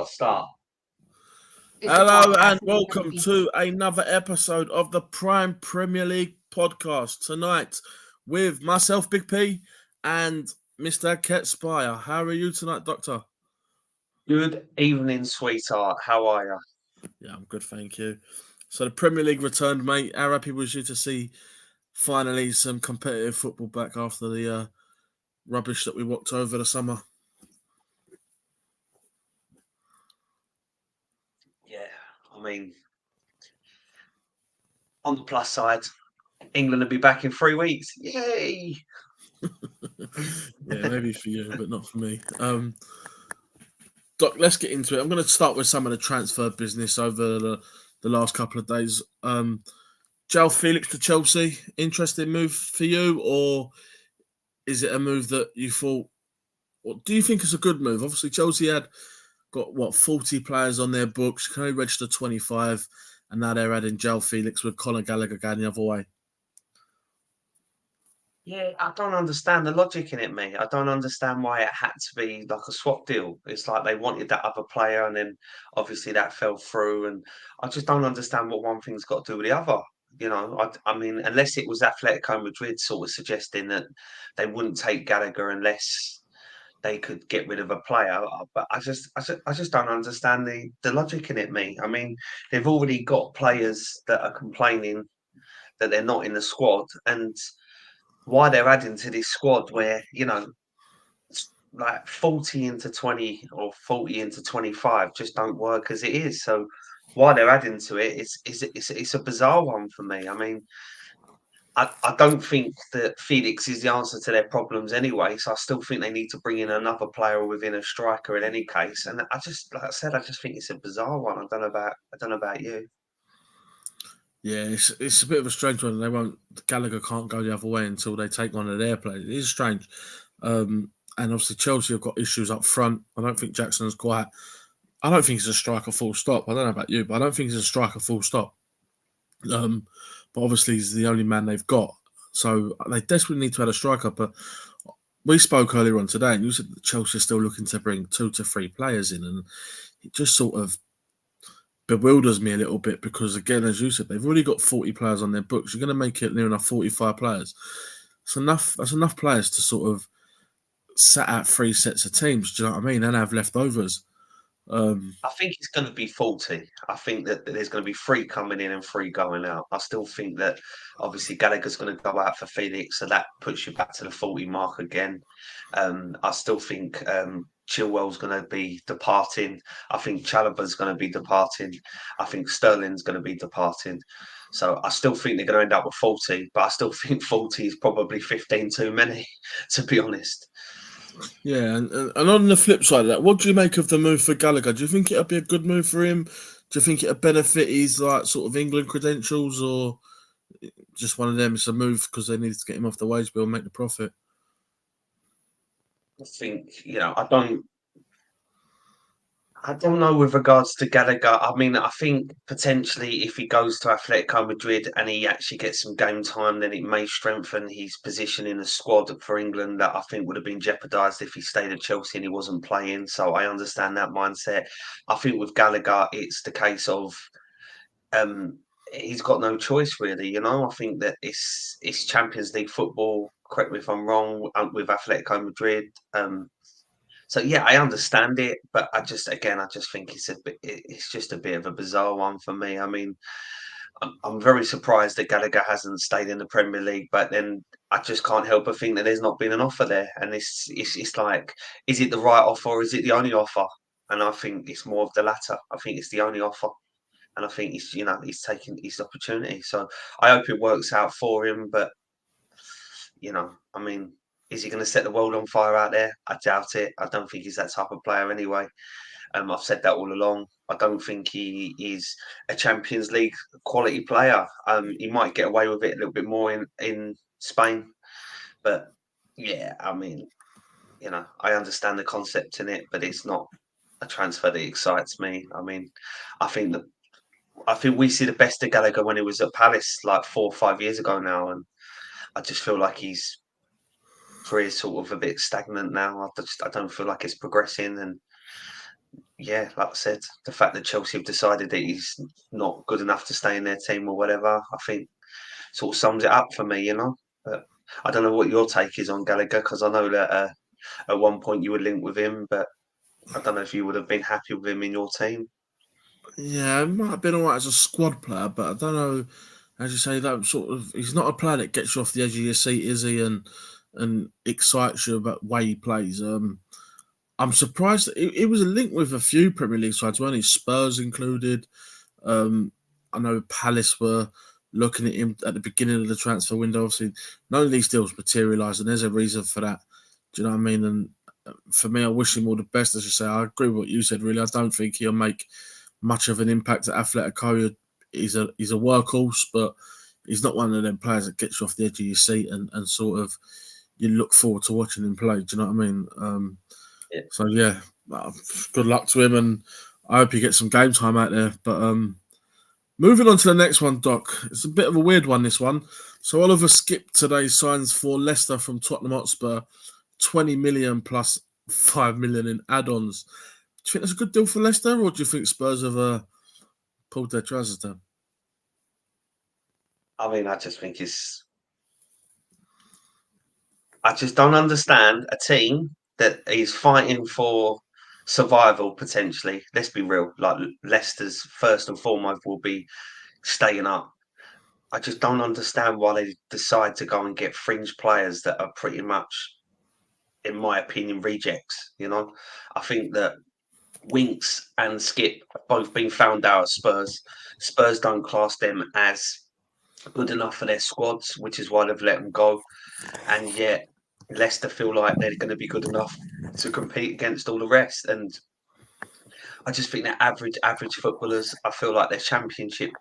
start. Hello and welcome to another episode of the Prime Premier League podcast. Tonight with myself, Big P, and Mr. Ket Spire. How are you tonight, Doctor? Good evening, sweetheart. How are you? Yeah, I'm good, thank you. So the Premier League returned, mate. How happy was you to see finally some competitive football back after the rubbish that we watched over the summer? Yeah, I mean, on the plus side, England will be back in 3 weeks. Yay! Yeah, maybe for you, but not for me. Doc, let's get into it. I'm going to start with some of the transfer business over the last couple of days. João Felix to Chelsea, interesting move for you, or is it a move that you thought, what do you think is a good move? Obviously, Chelsea had got 40 players on their books, can only register 25, and now they're adding João Felix with Conor Gallagher going the other way. Yeah, I don't understand the logic in it, mate. I don't understand why it had to be like a swap deal. It's like they wanted that other player, and then obviously that fell through. And I just don't understand what one thing's got to do with the other. I mean, unless it was Atletico Madrid sort of suggesting that they wouldn't take Gallagher unless they could get rid of a player. But I just don't understand the logic in it, mate. I mean, they've already got players that are complaining that they're not in the squad, and why they're adding to this squad where, it's like 40 into 20 or 40 into 25 just don't work as it is. So why they're adding to it it's a bizarre one for me. I mean, I don't think that Felix is the answer to their problems anyway. So I still think they need to bring in another player within a striker in any case. And I just, like I said, I just think it's a bizarre one. I don't know about you. Yeah, it's a bit of a strange one. Gallagher can't go the other way until they take one of their players. It is strange. And obviously Chelsea have got issues up front. I don't think I don't think he's a striker full stop. I don't know about you, but I don't think he's a striker full stop. But obviously he's the only man they've got. So they desperately need to add a striker. But we spoke earlier on today and you said that Chelsea are still looking to bring 2 to 3 players in, and it just sort of bewilders me a little bit because, again, as you said, they've already got 40 players on their books. You're going to make it near enough 45 players. That's enough players to sort of set out 3 sets of teams, do you know what I mean, and have leftovers. I think it's going to be 40. I think that there's going to be 3 coming in and 3 going out. I still think that obviously Gallagher's going to go out for Felix, so that puts you back to the 40 mark again. I still think Chilwell's going to be departing. I think Chalobah's going to be departing. I think Sterling's going to be departing. So I still think they're going to end up with 40, but I still think 40 is probably 15 too many, to be honest. Yeah, and on the flip side of that, what do you make of the move for Gallagher? Do you think it'll be a good move for him? Do you think it'll benefit his sort of England credentials, or just one of them? It's a move because they needed to get him off the wage bill and make the profit. I think, I don't know with regards to Gallagher. I mean, I think potentially if he goes to Atletico Madrid and he actually gets some game time, then it may strengthen his position in the squad for England that I think would have been jeopardised if he stayed at Chelsea and he wasn't playing. So I understand that mindset. I think with Gallagher, it's the case of he's got no choice really. I think that it's Champions League football. Correct me if I'm wrong. With Atletico Madrid. So yeah, I understand it, but I just think it's just a bit of a bizarre one for me. I mean, I'm very surprised that Gallagher hasn't stayed in the Premier League, but then I just can't help but think that there's not been an offer there, and it's like, is it the right offer or is it the only offer? And I think it's more of the latter. I think it's the only offer, and I think he's taking his opportunity. So I hope it works out for him, but I mean, is he going to set the world on fire out there? I doubt it. I don't think he's that type of player anyway. I've said that all along. I don't think he is a Champions League quality player. He might get away with it a little bit more in Spain, but yeah, I mean, I understand the concept in it, but it's not a transfer that excites me. I mean, I think we see the best of Gallagher when he was at Palace like 4 or 5 years ago now, and I just feel like his career's sort of a bit stagnant now. I don't feel like it's progressing, and yeah, like I said, the fact that Chelsea have decided that he's not good enough to stay in their team or whatever, I think sort of sums it up for me, you know. But I don't know what your take is on Gallagher because I know that at one point you were linked with him, but I don't know if you would have been happy with him in your team. Yeah, it might have been alright as a squad player, but I don't know. As you say, that sort of he's not a player that gets you off the edge of your seat, is he? And excites you about the way he plays. I'm surprised that it was a link with a few Premier League sides, weren't he? Spurs included. Um, I know Palace were looking at him at the beginning of the transfer window. Obviously, none of these deals materialised, and there's a reason for that. Do you know what I mean? And for me, I wish him all the best. As you say, I agree with what you said. Really, I don't think he'll make much of an impact at Atletico. He's a workhorse, but he's not one of them players that gets you off the edge of your seat and sort of you look forward to watching him play. Do you know what I mean? Yeah. So yeah, good luck to him, and I hope he gets some game time out there. But moving on to the next one, Doc. It's a bit of a weird one, this one. So Oliver Skip today signs for Leicester from Tottenham Hotspur, 20 million plus 5 million in add-ons. Do you think that's a good deal for Leicester, or do you think Spurs have pulled their trousers down? I mean, I just don't understand a team that is fighting for survival potentially. Let's be real. Like Leicester's first and foremost will be staying up. I just don't understand why they decide to go and get fringe players that are pretty much, in my opinion, rejects. You know, I think that Winks and Skip have both been found out at Spurs. Spurs don't class them as good enough for their squads, which is why they've let them go. And yet Leicester feel like they're going to be good enough to compete against all the rest. And I just think they're average footballers. I feel like they're championship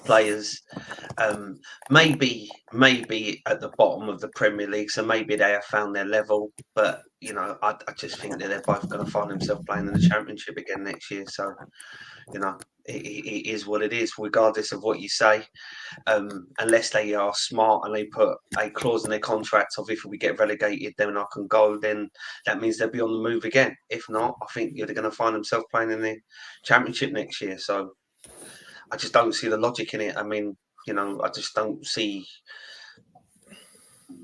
players. Um, maybe at the bottom of the Premier League, so maybe they have found their level. But I just think that they're both going to find themselves playing in the Championship again next year. So it is what it is, regardless of what you say. Unless they are smart and they put a clause in their contract of if we get relegated, then I can go. Then that means they'll be on the move again. If not, I think they're going to find themselves playing in the Championship next year. So I just don't see the logic in it. I mean, I just don't see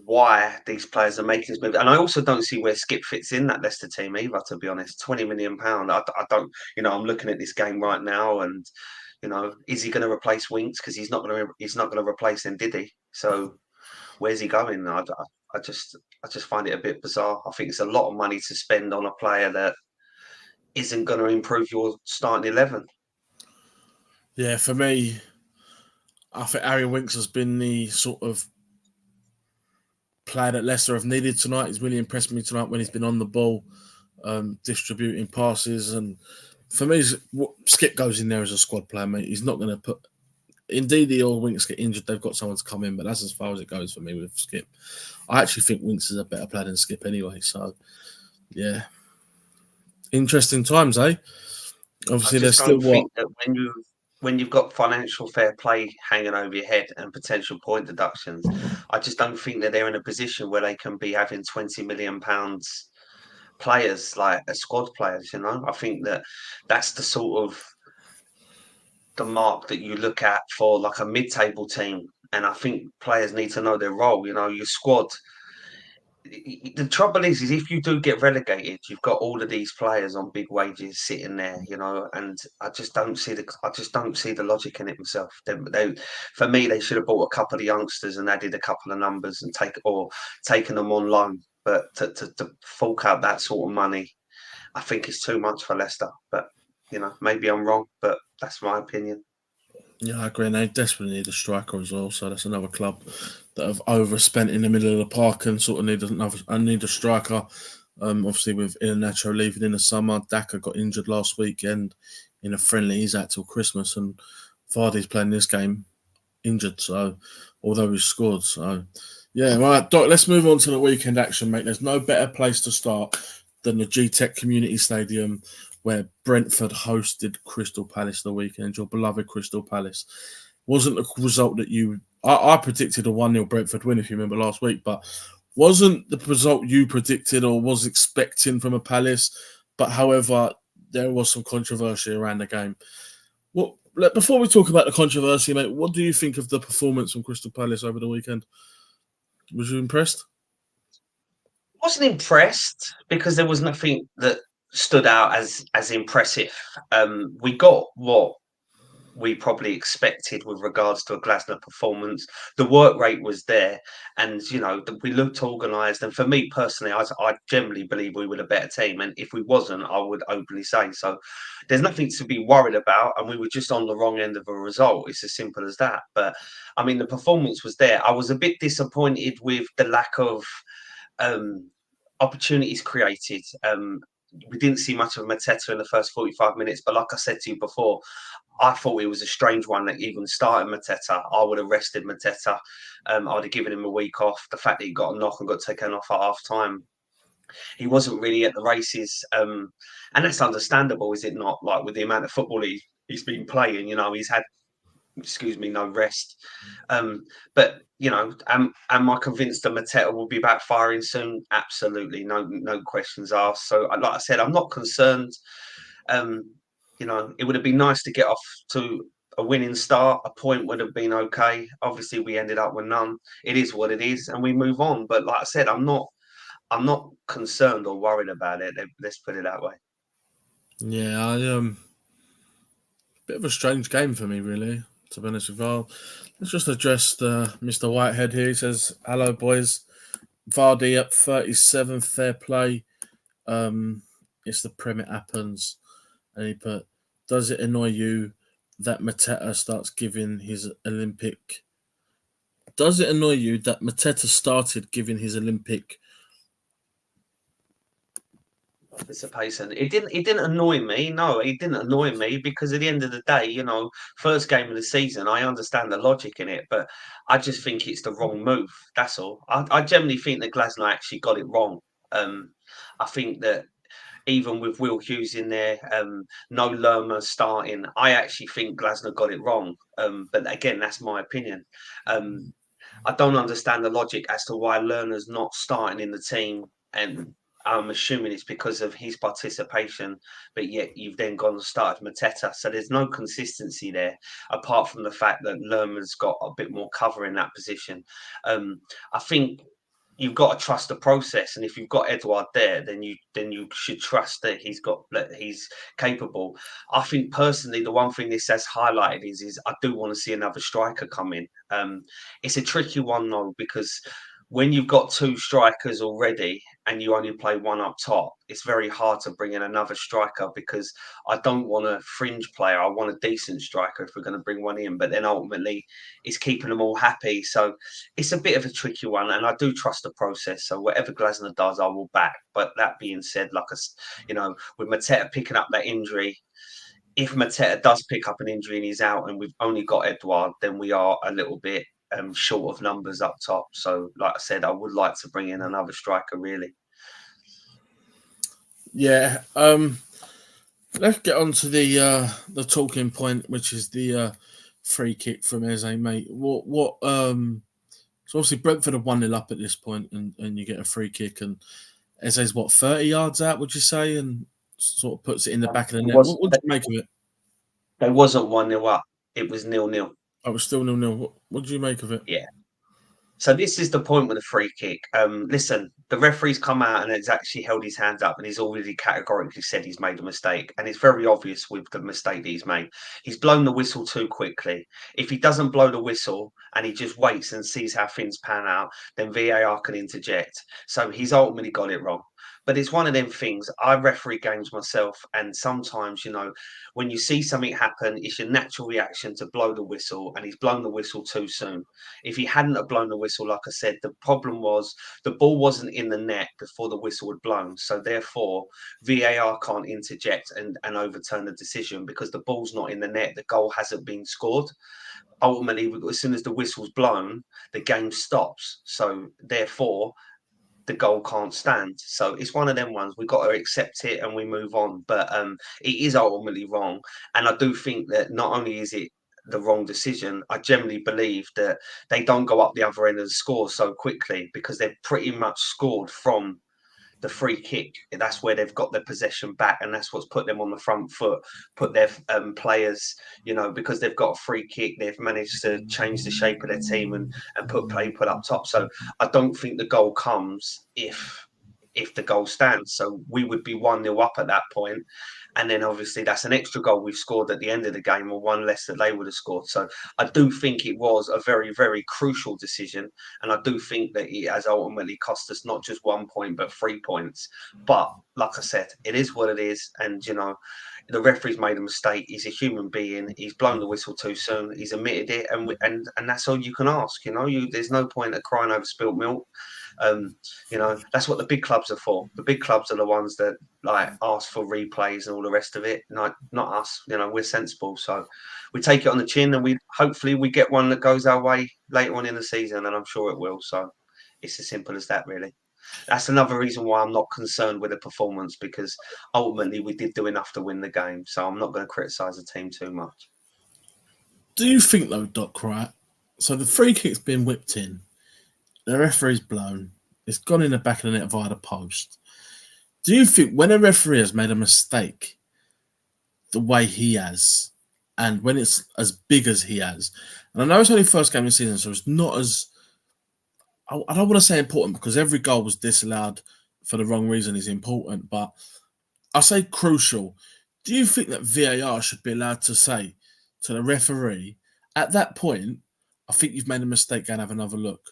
why these players are making this move, and I also don't see where Skip fits in that Leicester team either. To be honest, £20 million. I don't. I'm looking at this game right now, and is he going to replace Winks? Because he's not going to. He's not going to replace him, did he? So where's he going? I just find it a bit bizarre. I think it's a lot of money to spend on a player that isn't going to improve your starting 11. Yeah, for me, I think Harry Winks has been the sort of player that Leicester have needed tonight. He's really impressed me tonight when he's been on the ball, distributing passes. And for me, Skip goes in there as a squad player, mate. He's not going to put. Indeed, the old Winks get injured. They've got someone to come in, but that's as far as it goes for me with Skip. I actually think Winks is a better player than Skip anyway. So, yeah. Interesting times, eh? I Obviously, just there's still don't what? think that when you've got financial fair play hanging over your head and potential point deductions, I just don't think that they're in a position where they can be having £20 million players like as squad players. I think that that's the sort of the mark that you look at for like a mid-table team. And I think players need to know their role. Your squad. The trouble is if you do get relegated, you've got all of these players on big wages sitting there, and I just don't see the logic in it myself. For me, they should have bought a couple of youngsters and added a couple of numbers and taken them on loan. But to fork out that sort of money, I think it's too much for Leicester. But maybe I'm wrong, but that's my opinion. Yeah, I agree. And they desperately need a striker as well. So that's another club that have overspent in the middle of the park and sort of need a striker. Obviously, with Iheanacho leaving in the summer, Daka got injured last weekend in a friendly. He's out till Christmas, and Vardy's playing this game injured. So, although he scored, so yeah. Right, Doc. Let's move on to the weekend action, mate. There's no better place to start than the G-Tech Community Stadium, where Brentford hosted Crystal Palace the weekend. Your beloved Crystal Palace wasn't a result that I predicted a 1-0 Brentford win, if you remember last week, but wasn't the result you predicted or was expecting from a Palace. But however, there was some controversy around the game. Before we talk about the controversy, mate, what do you think of the performance from Crystal Palace over the weekend? Was you impressed? Wasn't impressed because there was nothing that stood out as impressive. We got what we probably expected with regards to a Glasner performance. The work rate was there, and we looked organised. And for me personally, I generally believe we were a better team. And if we wasn't, I would openly say so. There's nothing to be worried about, and we were just on the wrong end of a result. It's as simple as that. But I mean, the performance was there. I was a bit disappointed with the lack of um, opportunities created. We didn't see much of Mateta in the first 45 minutes, but like I said to you before, I thought it was a strange one that even started Mateta. I would have rested Mateta. I would have given him a week off. The fact that he got a knock and got taken off at half time, he wasn't really at the races. And that's understandable, is it not? Like with the amount of football he's been playing, he's had, excuse me, no rest. But am I convinced that Mateta will be back firing soon? Absolutely, no questions asked. So, like I said, I'm not concerned. Um, it would have been nice to get off to a winning start. A point would have been okay. Obviously, we ended up with none. It is what it is, and we move on. But like I said, I'm not concerned or worried about it. Let's put it that way. Yeah, bit of a strange game for me, really. To be honest with you, let's just address Mr. Whitehead here. He says, "Hello, boys. Vardy at 37, fair play. Um, it's the Prem, it happens." And he put, "Does it annoy you that Mateta starts giving his Olympic? Does it annoy you that Mateta started giving his Olympic?" Participation. It didn't annoy me. No, it didn't annoy me because at the end of the day, first game of the season, I understand the logic in it, but I just think it's the wrong move. That's all. I generally think that Glasner actually got it wrong. Um, I think that even with Will Hughes in there, no Lerma starting, I actually think Glasner got it wrong. But again, that's my opinion. Um, I don't understand the logic as to why Lerner's not starting in the team, and I'm assuming it's because of his participation, but yet you've then gone and started Mateta. So there's no consistency there, apart from the fact that Lerman's got a bit more cover in that position. I think you've got to trust the process, and if you've got Edouard there, then you should trust that he's capable. I think personally, the one thing this has highlighted is I do want to see another striker come in. It's a tricky one though, because when you've got two strikers already and you only play one up top, it's very hard to bring in another striker, because I don't want a fringe player. I want a decent striker if we're going to bring one in. But then ultimately, it's keeping them all happy. So it's a bit of a tricky one, and I do trust the process. So whatever Glasner does, I will back. But that being said, with Mateta picking up that injury, if Mateta does pick up an injury and he's out, and we've only got Edouard, then we are a little bit short of numbers up top. So, like I said, I would like to bring in another striker, really. Yeah. Let's get on to the talking point, which is the free kick from Eze, mate. What so obviously Brentford are 1-0 up at this point, and you get a free kick, and Eze's what, 30 yards out, would you say, and sort of puts it in the back of the It net. was. What do you make of it? There wasn't 1-0 up. It was 0-0. I was still 0-0. What do you make of it? Yeah. So this is the point with the free kick. Listen, the referee's come out and has actually held his hands up, and he's already categorically said he's made a mistake, and it's very obvious with the mistake that he's made. He's blown the whistle too quickly. If he doesn't blow the whistle and he just waits and sees how things pan out, then VAR can interject. So he's ultimately got it wrong. But it's one of them things. I referee games myself, and sometimes, when you see something happen, it's your natural reaction to blow the whistle, and he's blown the whistle too soon. If he hadn't have blown the whistle, like I said, the problem was the ball wasn't in the net before the whistle had blown. So therefore, VAR can't interject and overturn the decision, because the ball's not in the net. The goal hasn't been scored. Ultimately, as soon as the whistle's blown, the game stops. So therefore, the goal can't stand. So it's one of them ones. We've got to accept it and we move on. But it is ultimately wrong. And I do think that not only is it the wrong decision, I generally believe that they don't go up the other end and score so quickly, because they've pretty much scored from the free kick. That's where they've got their possession back, and that's what's put them on the front foot, put their players, because they've got a free kick, they've managed to change the shape of their team and put up top. So I don't think the goal comes if the goal stands. So we would be 1-0 up at that point. And then obviously that's an extra goal we've scored at the end of the game, or one less that they would have scored. So I do think it was a very, very crucial decision. And I do think that it has ultimately cost us not just 1 point, but 3 points. But like I said, it is what it is. And, the referee's made a mistake. He's a human being. He's blown the whistle too soon. He's admitted it. And that's all you can ask. There's no point of crying over spilt milk. That's what the big clubs are for. The big clubs are the ones that like ask for replays and all the rest of it. Not us. We're sensible, so we take it on the chin, and hopefully we get one that goes our way later on in the season, and I'm sure it will. So it's as simple as that, really. That's another reason why I'm not concerned with the performance, because ultimately we did do enough to win the game. So I'm not going to criticise the team too much. Do you think though, Doc? Right. So the free kick's been whipped in. The referee's blown. It's gone in the back of the net via the post. Do you think when a referee has made a mistake the way he has, and when it's as big as he has, and I know it's only first game of the season, so it's not as, I don't want to say important, because every goal was disallowed for the wrong reason is important, but I say crucial. Do you think that VAR should be allowed to say to the referee, at that point, I think you've made a mistake, go and have another look?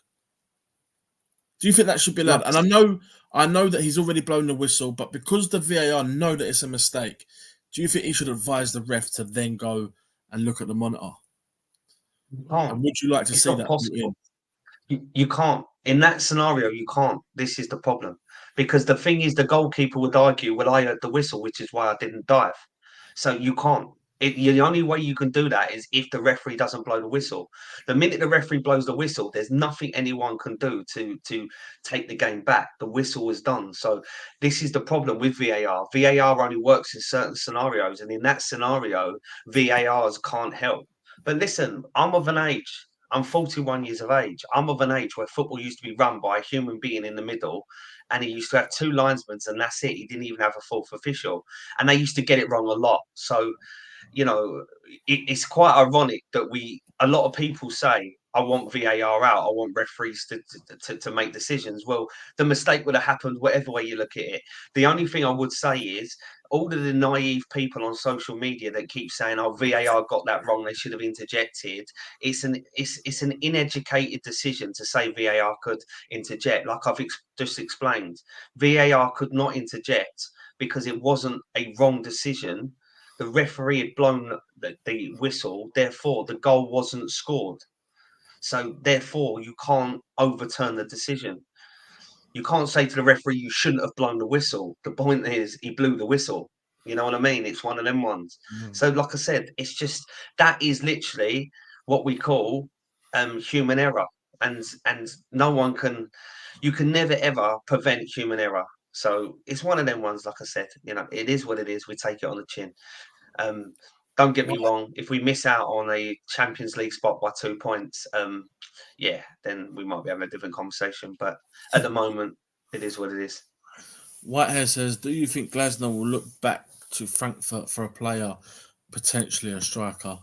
Do you think that should be allowed? Like, And I know that he's already blown the whistle, but because the VAR know that it's a mistake, do you think he should advise the ref to then go and look at the monitor? you can't. And would you like to It's see not that put in? possible. You can't. In that scenario, you can't. This is the problem. Because the thing is, the goalkeeper would argue, well, I heard the whistle, which is why I didn't dive. So you can't. The only way you can do that is if the referee doesn't blow the whistle. The minute the referee blows the whistle, there's nothing anyone can do to take the game back. The whistle is done. So this is the problem with VAR. VAR only works in certain scenarios, and in that scenario, VARs can't help. But listen, I'm of an age. I'm 41 years of age. I'm of an age where football used to be run by a human being in the middle, and he used to have two linesmen, and that's it. He didn't even have a fourth official, and they used to get it wrong a lot. So it's quite ironic that a lot of people say, I want VAR out, I want referees to make decisions. Well, the mistake would have happened whatever way you look at it. The only thing I would say is all of the naive people on social media that keep saying, oh, VAR got that wrong, they should have interjected. It's an uneducated decision to say VAR could interject. Like I've just explained, VAR could not interject because it wasn't a wrong decision. The referee had blown the whistle, therefore the goal wasn't scored. So therefore you can't overturn the decision. You can't say to the referee you shouldn't have blown the whistle. The point is he blew the whistle. You know what I mean? It's one of them ones. Mm. So like I said, it's just that is literally what we call human error. And no one can, you can never ever prevent human error. So it's one of them ones, like I said, it is what it is. We take it on the chin. Um, don't get me wrong. If we miss out on a Champions League spot by 2 points, yeah, then we might be having a different conversation. But at the moment, it is what it is. Whitehair says, do you think Glasner will look back to Frankfurt for a player, potentially a striker?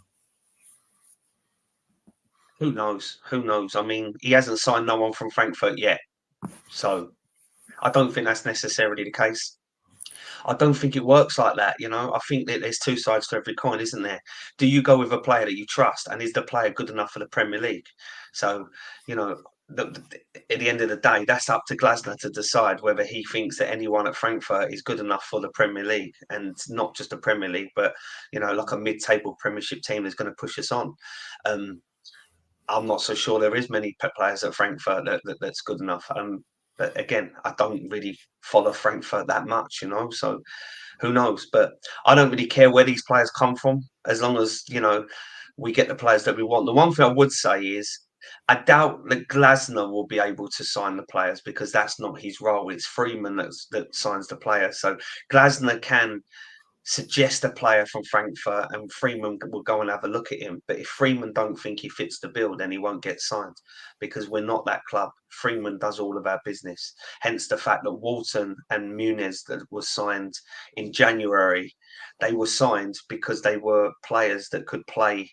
Who knows? Who knows? I mean, he hasn't signed no one from Frankfurt yet, so I don't think that's necessarily the case. I don't think it works like that. I think that there's two sides to every coin, isn't there? Do you go with a player that you trust, and is the player good enough for the Premier League? So, you know, at the end of the day, that's up to Glasner to decide whether he thinks that anyone at Frankfurt is good enough for the Premier League, and not just the Premier League, but like a mid-table Premiership team that's going to push us on. I'm not so sure there is many players at Frankfurt that's good enough. But again, I don't really follow Frankfurt that much, so who knows? But I don't really care where these players come from, as long as, we get the players that we want. The one thing I would say is I doubt that Glasner will be able to sign the players, because that's not his role. It's Freeman that signs the players. So Glasner can suggest a player from Frankfurt and Freeman will go and have a look at him. But if Freeman don't think he fits the bill, then he won't get signed because we're not that club. Freeman does all of our business. Hence the fact that Walton and Muniz that were signed in January, they were signed because they were players that could play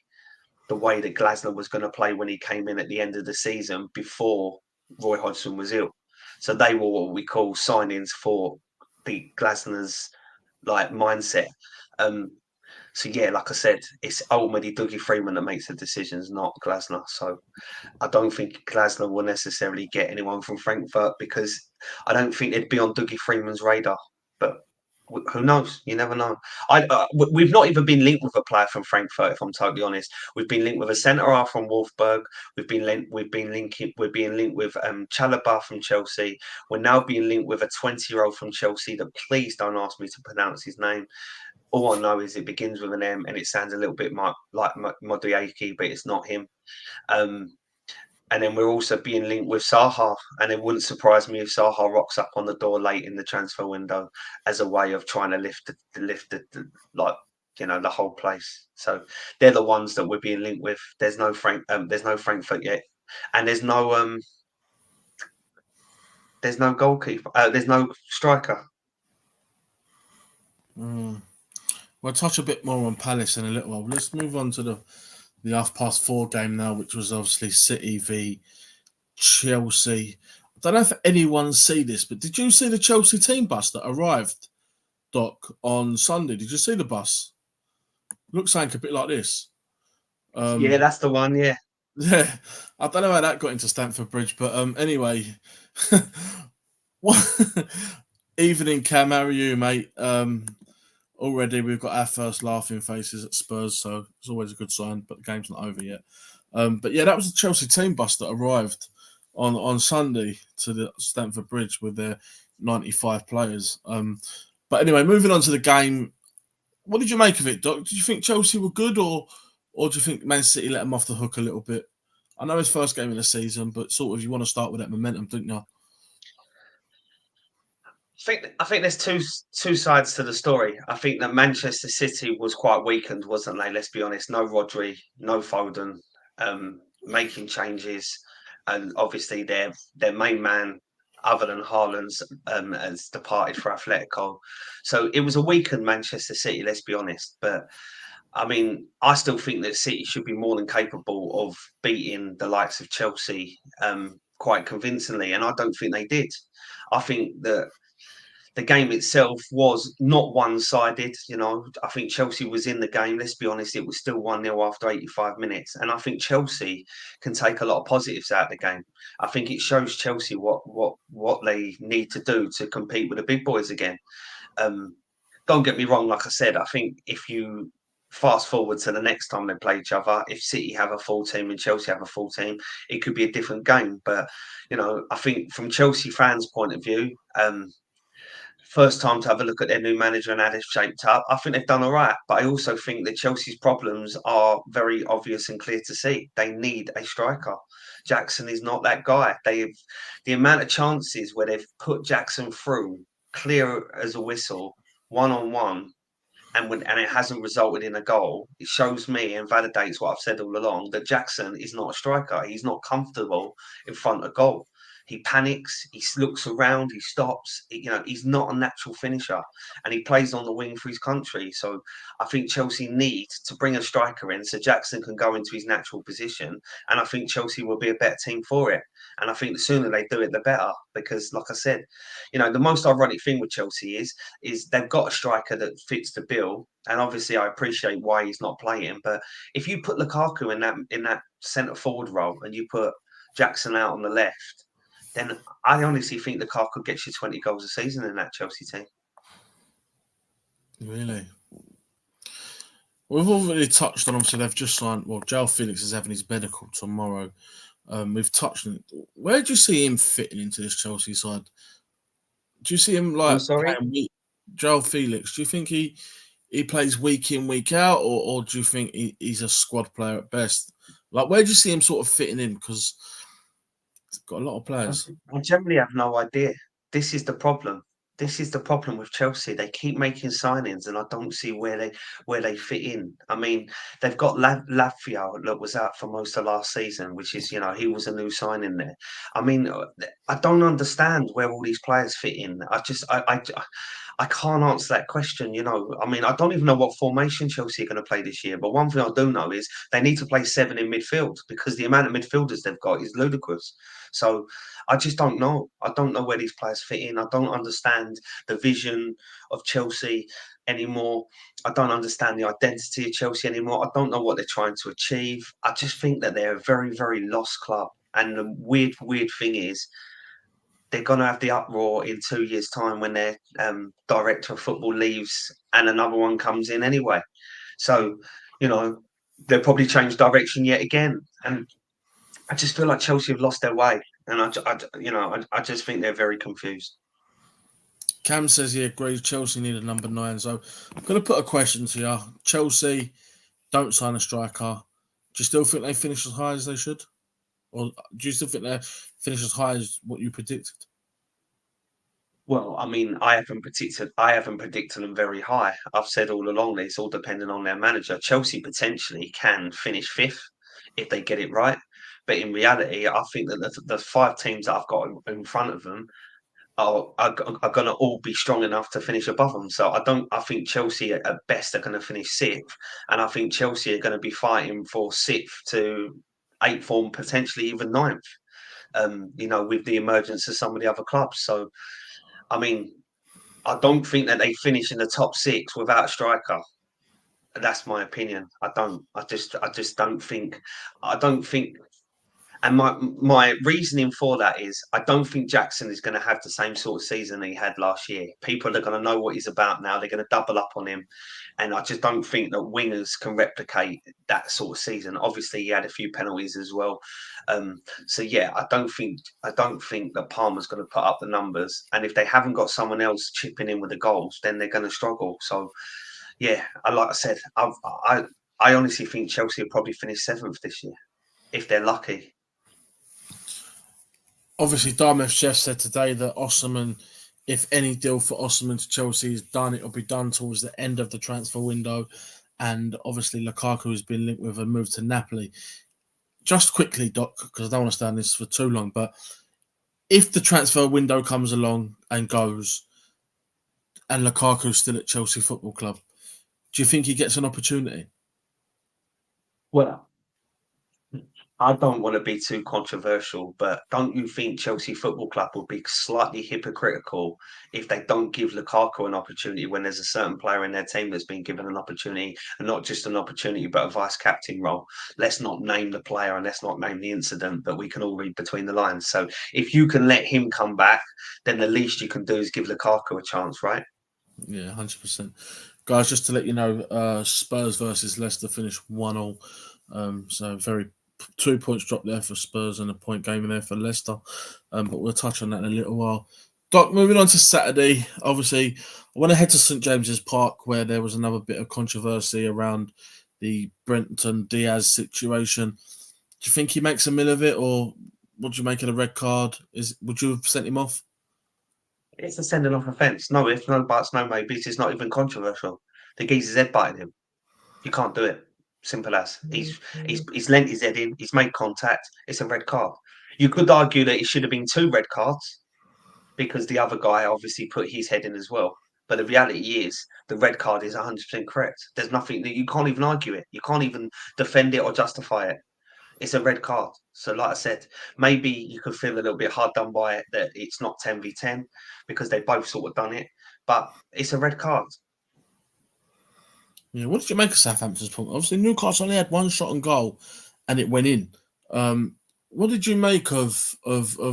the way that Glasner was going to play when he came in at the end of the season before Roy Hodgson was ill. So they were what we call signings for the Glasner's like mindset. Um, so yeah, like I said, it's ultimately Dougie Freeman that makes the decisions, not Glasner. So I don't think Glasner will necessarily get anyone from Frankfurt because I don't think they'd be on Dougie Freeman's radar. But who knows? You never know. We've not even been linked with a player from Frankfurt. If I'm totally honest, we've been linked with a centre half from Wolfsburg. We're being linked with Chalobah from Chelsea. We're now being linked with a 20-year-old from Chelsea. That please don't ask me to pronounce his name. All I know is it begins with an M and it sounds a little bit like Modiaki, but it's not him. Um, and then we're also being linked with Saha, and it wouldn't surprise me if Saha rocks up on the door late in the transfer window as a way of trying to lift like the whole place. So they're the ones that we're being linked with. There's no Frankfurt yet, and there's no goalkeeper. There's no striker. We'll touch a bit more on Palace in a little while. Let's move on to the 4:30 game now, which was obviously City v Chelsea. I don't know if anyone see this, but did you see the Chelsea team bus that arrived, Doc, on Sunday? Did you see the bus? Looks like a bit like this. Yeah, that's the one. Yeah. Yeah, I don't know how that got into Stamford Bridge, but anyway, evening Cam, how are you, mate? Already we've got our first laughing faces at Spurs, so it's always a good sign. But the game's not over yet. But yeah, that was the Chelsea team bus that arrived on Sunday to the Stamford Bridge with their 95 players. But anyway, moving on to the game, what did you make of it, Doc? Did you think Chelsea were good, or do you think Man City let them off the hook a little bit? I know it's first game of the season, but sort of you want to start with that momentum, don't you? I think there's two sides to the story. I think that Manchester City was quite weakened, wasn't they? Let's be honest. No Rodri, no Foden, making changes, and obviously their main man, other than Haaland's, has departed for Atletico. So it was a weakened Manchester City. Let's be honest. But I mean, I still think that City should be more than capable of beating the likes of Chelsea quite convincingly, and I don't think they did. I think that the game itself was not one-sided. I think Chelsea was in the game. Let's be honest, it was still 1-0 after 85 minutes. And I think Chelsea can take a lot of positives out of the game. I think it shows Chelsea what they need to do to compete with the big boys again. Don't get me wrong, like I said, I think if you fast forward to the next time they play each other, if City have a full team and Chelsea have a full team, it could be a different game. But, I think from Chelsea fans' point of view, first time to have a look at their new manager and how they've shaped up. I think they've done all right, but I also think that Chelsea's problems are very obvious and clear to see. They need a striker. Jackson is not that guy. The amount of chances where they've put Jackson through clear as a whistle, 1-on-1, and it hasn't resulted in a goal, it shows me and validates what I've said all along that Jackson is not a striker. He's not comfortable in front of goal. He panics. He looks around. He stops. He's not a natural finisher, and he plays on the wing for his country. So I think Chelsea need to bring a striker in so Jackson can go into his natural position, and I think Chelsea will be a better team for it. And I think the sooner they do it, the better. Because, like I said, the most ironic thing with Chelsea is they've got a striker that fits the bill, and obviously I appreciate why he's not playing. But if you put Lukaku in that centre forward role and you put Jackson out on the left, then I honestly think Lukaku gets you 20 goals a season in that Chelsea team. Really? We've already touched on, obviously, they've just signed, João Felix is having his medical tomorrow. We've touched on it. Where do you see him fitting into this Chelsea side? Do you see him I'm sorry? João Felix? Do you think he plays week in, week out, or do you think he's a squad player at best? Like, where do you see him sort of fitting in? Because he's got a lot of players. I generally have no idea. This is the problem. This is the problem with Chelsea. They keep making signings, and I don't see where they fit in. I mean, they've got Lavia that was out for most of last season, which is he was a new signing there. I mean, I don't understand where all these players fit in. I can't answer that question. I mean, I don't even know what formation Chelsea are going to play this year. But one thing I do know is they need to play seven in midfield because the amount of midfielders they've got is ludicrous. So I just don't know. I don't know where these players fit in. I don't understand the vision of Chelsea anymore. I don't understand the identity of Chelsea anymore. I don't know what they're trying to achieve. I just think that they're a very, very lost club. And the weird, weird thing is, they're going to have the uproar in 2 years' time when their director of football leaves and another one comes in anyway. So, you know, they'll probably change direction yet again. And I just feel like Chelsea have lost their way. And I just think they're very confused. Cam says he agrees Chelsea need a number 9. So I'm going to put a question to you. Chelsea don't sign a striker. Do you still think they finish as high as they should? Or do you still think they finish as high as what you predicted? Well, I mean, I haven't predicted them very high. I've said all along that it's all dependent on their manager. Chelsea potentially can finish fifth if they get it right. But in reality, I think that the five teams that I've got in front of them are going to all be strong enough to finish above them. So I don't. I think Chelsea at best are going to finish sixth, and I think Chelsea are going to be fighting for sixth to eighth form, potentially even ninth. With the emergence of some of the other clubs. So I mean, I don't think that they finish in the top six without a striker. That's my opinion. I don't. I just don't think. I don't think. And my reasoning for that is I don't think Jackson is going to have the same sort of season he had last year. People are going to know what he's about now. They're going to double up on him, and I just don't think that wingers can replicate that sort of season. Obviously, he had a few penalties as well. So yeah, I don't think that Palmer's going to put up the numbers. And if they haven't got someone else chipping in with the goals, then they're going to struggle. So yeah, like I said, I honestly think Chelsea will probably finish seventh this year if they're lucky. Obviously, Darmouth Chef said today that Osman, if any deal for Osman to Chelsea is done, it will be done towards the end of the transfer window. And obviously, Lukaku has been linked with a move to Napoli. Just quickly, Doc, because I don't want to stay on this for too long, but if the transfer window comes along and goes, and Lukaku's still at Chelsea Football Club, do you think he gets an opportunity? Well, I don't want to be too controversial, but don't you think Chelsea Football Club would be slightly hypocritical if they don't give Lukaku an opportunity when there's a certain player in their team that's been given an opportunity, and not just an opportunity, but a vice captain role? Let's not name the player and let's not name the incident, but we can all read between the lines. So if you can let him come back, then the least you can do is give Lukaku a chance, right? Yeah, 100%. Guys, just to let you know, Spurs versus Leicester finished 1-1. So very 2 points dropped there for Spurs and a point game in there for Leicester. But we'll touch on that in a little while. Doc, moving on to Saturday, obviously, I want to head to St James's Park where there was another bit of controversy around the Brenton Diaz situation. Do you think he makes a mill of it, or what do you make of the red card? Would you have sent him off? It's a sending off offence. No ifs, no buts, no maybes. It's not even controversial. The geezer's head butting him. You can't do it. Simple as. He's lent his head in. He's made contact. It's a red card. You could argue that it should have been two red cards because the other guy obviously put his head in as well. But the reality is, the red card is 100% correct. There's nothing that you can't even argue it. You can't even defend it or justify it. It's a red card. So, like I said, maybe you could feel a little bit hard done by it that it's not 10v10 because they both sort of done it. But it's a red card. Yeah, what did you make of Southampton's point? Obviously, Newcastle only had one shot on goal, and it went in. What did you make of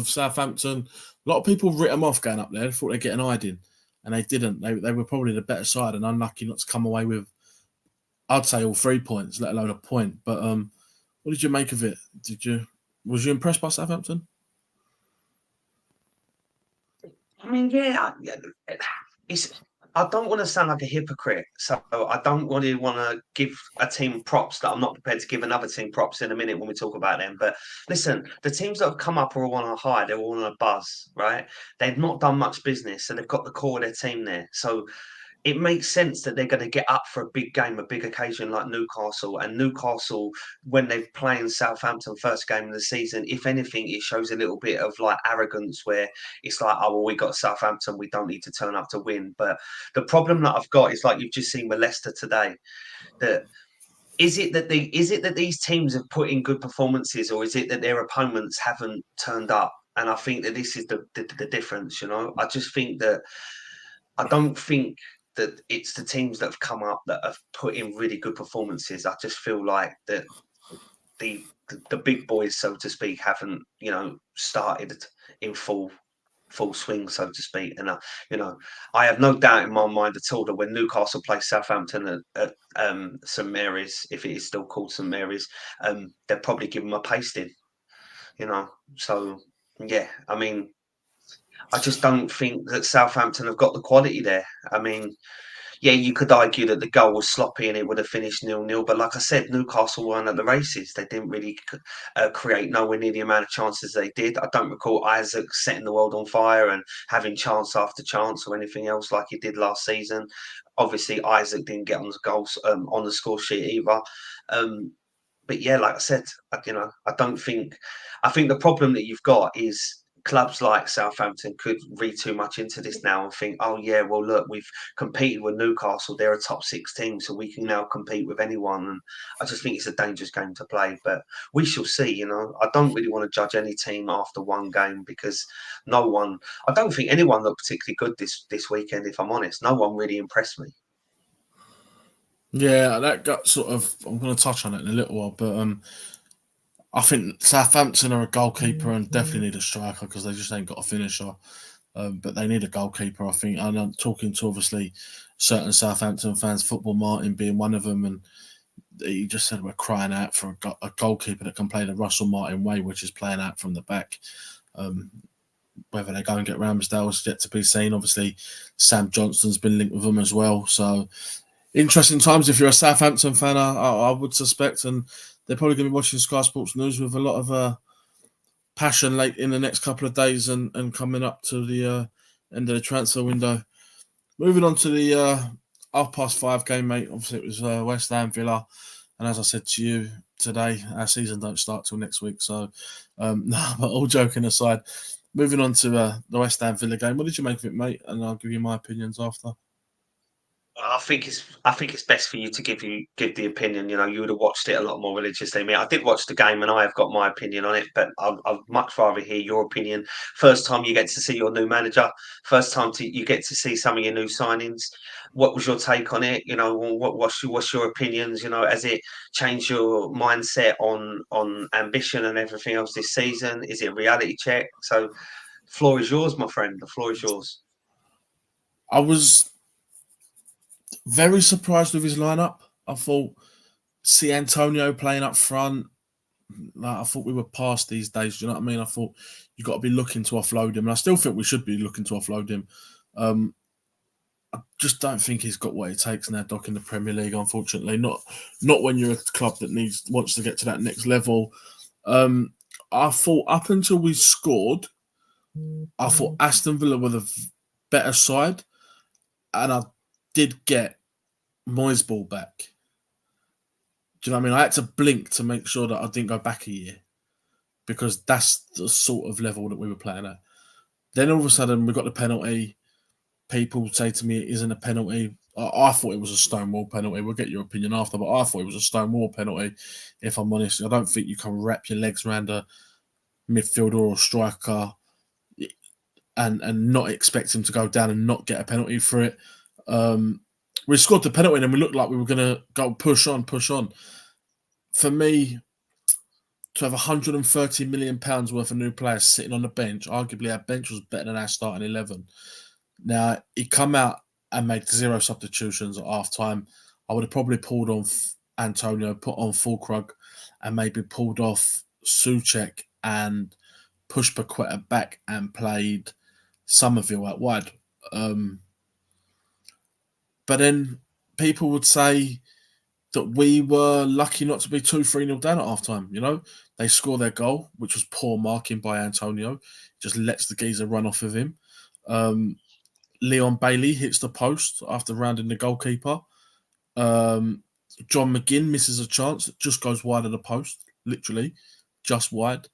Southampton? A lot of people writ them off going up there. They thought they'd get an hiding, and they didn't. They were probably the better side and unlucky not to come away with, I'd say, all 3 points, let alone a point. But what did you make of it? Was you impressed by Southampton? I mean, yeah, it's. I don't want to sound like a hypocrite, so I don't really want to give a team props that I'm not prepared to give another team props in a minute when we talk about them. But listen, the teams that have come up are all on a high, they're all on a buzz, right? They've not done much business, and they've got the core of their team there. So it makes sense that they're going to get up for a big game, a big occasion like Newcastle. And Newcastle, when they're playing Southampton first game of the season, if anything, it shows a little bit of like arrogance where it's like, oh, well, we got Southampton, we don't need to turn up to win. But the problem that I've got is like you've just seen with Leicester today, that is it that these teams have put in good performances, or is it that their opponents haven't turned up? And I think that this is the difference. I just think that I don't think that it's the teams that have come up that have put in really good performances. I just feel like that the big boys, so to speak, haven't started in full swing, so to speak. And you know, I have no doubt in my mind at all that when Newcastle play Southampton at St Mary's, if it is still called St Mary's, they'll probably give them a pasting. So yeah, I mean, I just don't think that Southampton have got the quality there. I mean, yeah, you could argue that the goal was sloppy and it would have finished 0-0. But like I said, Newcastle weren't at the races. They didn't really create nowhere near the amount of chances they did. I don't recall Isaac setting the world on fire and having chance after chance or anything else like he did last season. Obviously, Isaac didn't get on the goals on the score sheet either. Um, but yeah, like I said, I don't think. I think the problem that you've got is clubs like Southampton could read too much into this now and think, oh yeah, well look, we've competed with Newcastle; they're a top six team, so we can now compete with anyone. And I just think it's a dangerous game to play. But we shall see. I don't really want to judge any team after one game because no one. I don't think anyone looked particularly good this weekend. If I'm honest, no one really impressed me. Yeah, that got sort of. I'm going to touch on it in a little while, but I think Southampton are a goalkeeper and definitely need a striker because they just ain't got a finisher. But they need a goalkeeper, I think. And I'm talking to obviously certain Southampton fans, Football Martin being one of them, and he just said we're crying out for a goalkeeper that can play the Russell Martin way, which is playing out from the back. Um, whether they go and get Ramsdale is yet to be seen. Obviously, Sam Johnston's been linked with them as well. So interesting times if you're a Southampton fan, I would suspect, and they're probably going to be watching Sky Sports News with a lot of passion late in the next couple of days and coming up to the end of the transfer window. Moving on to the 5:30 game, mate. Obviously, it was West Ham Villa, and as I said to you today, our season don't start till next week. So, no, but all joking aside, moving on to the West Ham Villa game. What did you make of it, mate? And I'll give you my opinions after. I think it's best for you to give the opinion. You would have watched it a lot more religiously than me. I did watch the game, and I have got my opinion on it. But I'd much rather hear your opinion. First time you get to see your new manager. First time you get to see some of your new signings. What was your take on it? What's your opinions? Has it changed your mindset on ambition and everything else this season? Is it a reality check? So, floor is yours, my friend. The floor is yours. I was very surprised with his lineup. I thought see Antonio playing up front. Like, I thought we were past these days. Do you know what I mean? I thought you got to be looking to offload him, and I still think we should be looking to offload him. Um, I just don't think he's got what it takes now, Doc, in the Premier League. Unfortunately, not when you're a club that wants to get to that next level. I thought up until we scored, I thought Aston Villa were the better side, and I did get Moyes' ball back. Do you know what I mean? I had to blink to make sure that I didn't go back a year because that's the sort of level that we were playing at. Then all of a sudden we got the penalty. People say to me it isn't a penalty. I thought it was a stonewall penalty. We'll get your opinion after, but I thought it was a stonewall penalty. If I'm honest, I don't think you can wrap your legs around a midfielder or striker and not expect him to go down and not get a penalty for it. We scored the penalty and we looked like we were going to go push on. For me, to have £130 million worth of new players sitting on the bench, arguably our bench was better than our starting 11. Now, he come out and made 0 substitutions at half time. I would have probably pulled on Antonio, put on Fulkrug, and maybe pulled off Souček and pushed Paqueta back and played Somerville out wide. But then people would say that we were lucky not to be 2-3-0 down at half time. They score their goal, which was poor marking by Antonio, just lets the geezer run off of him. Leon Bailey hits the post after rounding the goalkeeper. John McGinn misses a chance that just goes wide of the post, literally just wide.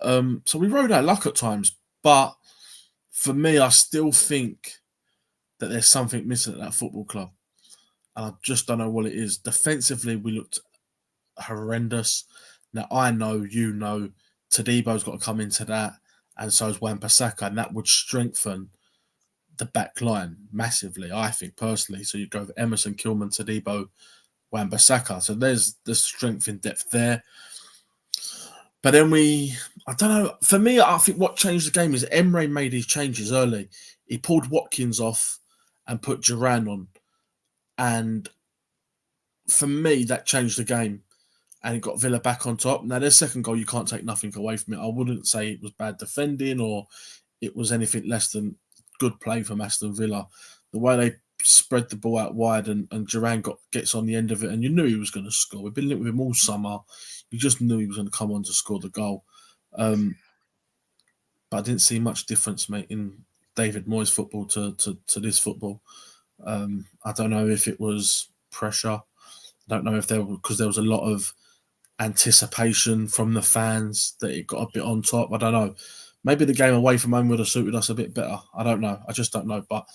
So we rode our luck at times, but for me, I still think that there's something missing at that football club. And I just don't know what it is. Defensively, we looked horrendous. Now, I know, Tadebo's got to come into that, and so is Wan-Bissaka, and that would strengthen the back line massively, I think, personally. So you go with Emerson, Kilman, Tadebo, Wan-Bissaka. So there's the strength in depth there. But then I don't know. For me, I think what changed the game is Emre made his changes early. He pulled Watkins off and put Duran on. And for me, that changed the game. And it got Villa back on top. Now, their second goal, you can't take nothing away from it. I wouldn't say it was bad defending or it was anything less than good play from Aston Villa. The way they spread the ball out wide and Duran gets on the end of it, and you knew he was going to score. We've been linked with him all summer. You just knew he was going to come on to score the goal. But I didn't see much difference, mate, in David Moyes' football to this football. I don't know if it was pressure. I don't know if because there was a lot of anticipation from the fans that it got a bit on top. I don't know. Maybe the game away from home would have suited us a bit better. I don't know. I just don't know. But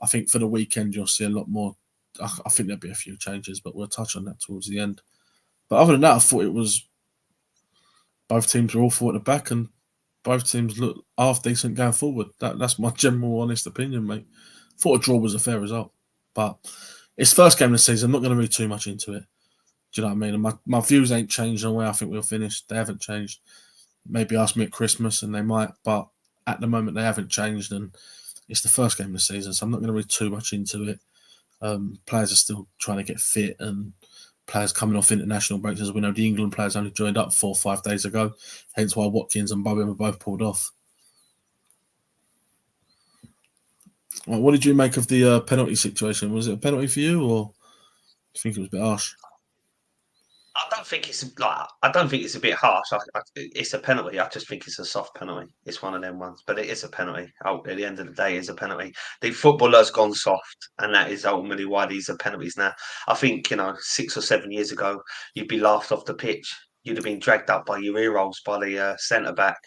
I think for the weekend, you'll see a lot more. I think there'll be a few changes, but we'll touch on that towards the end. But other than that, I thought it was both teams were awful at the back and both teams look half decent going forward. That's my general honest opinion, mate. Thought a draw was a fair result. But it's first game of the season. I'm not going to read too much into it. Do you know what I mean? And my views ain't changed on where I think we'll finish. They haven't changed. Maybe ask me at Christmas and they might, but at the moment they haven't changed and it's the first game of the season, so I'm not going to read too much into it. Players are still trying to get fit and players coming off international breaks. As we know, the England players only joined up 4 or 5 days ago, hence why Watkins and Bowen were both pulled off. Well, what did you make of the penalty situation? Was it a penalty for you or do you think it was a bit harsh? I don't think it's a bit harsh. It's a penalty. I just think it's a soft penalty. It's one of them ones, but it is a penalty. At the end of the day, it's a penalty. The footballer's gone soft, and that is ultimately why these are penalties now. I think 6 or 7 years ago, you'd be laughed off the pitch. You'd have been dragged up by your ear rolls by the centre back.